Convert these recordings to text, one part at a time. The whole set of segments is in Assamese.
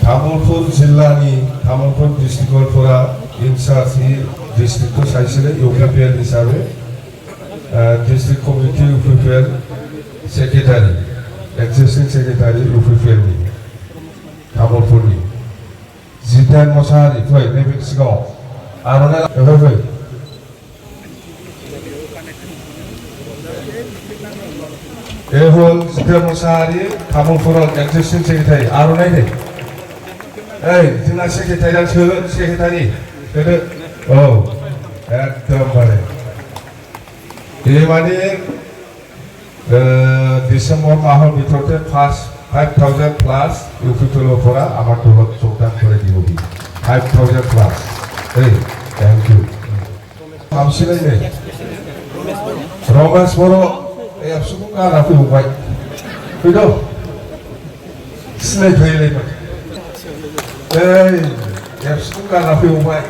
तामुलपुर जिल्लानि तामुलपुर डिस्ट्रिक्टफोरा इनचार्ज डिस्ट्रिक्टखौ सायख'नाय इउपिपिएल हिसाबै डिस्ट्रिक्ट कमिटि इउपिपिएल सेक्रेटारि एक्जिस्टिं सेक्रेटारि इउपिपिएलनि तामुलपुरनि जितेन मोसाहारि फै नैबे सिगाङाव आर'नाइ फै एहुल जितेन मोसाहारि तामुलपुराव एक्जिस्टिं सेक्रेटारि आर'नाइ दे जोंना सेक्रेटारिया सेक्रेटारि होदो औ एकदमबारे बे माने डिसेम्बर माहर ভিতৰতে 5000 প্লাস ইউপিপিএলৰ পৰা আমাৰ দলত যোগদান কৰি দিবহি 5000 প্লাস থ্যাংক ইউ আমছিলাই নে ৰমেশ বড়ো এই আপসুকো গানা फैबाय फैदो सिनाय फैलायबाय एप्सखौ गाना फैबाय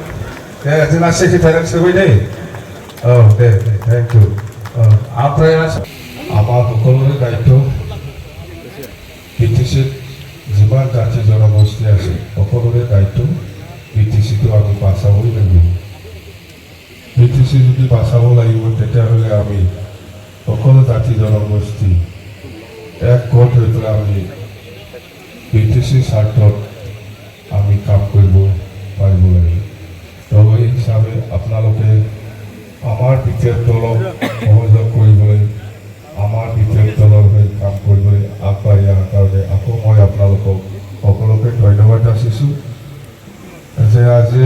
जोंना सेक्रेटारिया सोबाय दे औ दे थैंक यू ओमफ्राय আমার সকলের দায়িত্ব বিটিসি যিমান জাতি জনগোষ্ঠী আছে সকলের দায়িত্ব বিটিসিটো আমি বাঁচাবই লাগিব বিটিসি যদি বাঁচাব লাগিব তেতিয়াহ'লে আমি সকলো জাতি জনগোষ্ঠী একগোট হৈ পেলাই আমি বিটিসিৰ স্বাৰ্থত আমি কাম কৰিব পাৰিব লাগিব তো এই হিচাপে আপোনালোকে আমাৰ বিশেষ দলক সহযোগ কৰিবলৈ আমাৰ বিশেষ দলৰ হৈ কাম কৰিবলৈ আগবাঢ়ি অহাৰ কাৰণে আকৌ মই আপোনালোকক সকলোকে ধন্যবাদ যাচিছোঁ যে আজি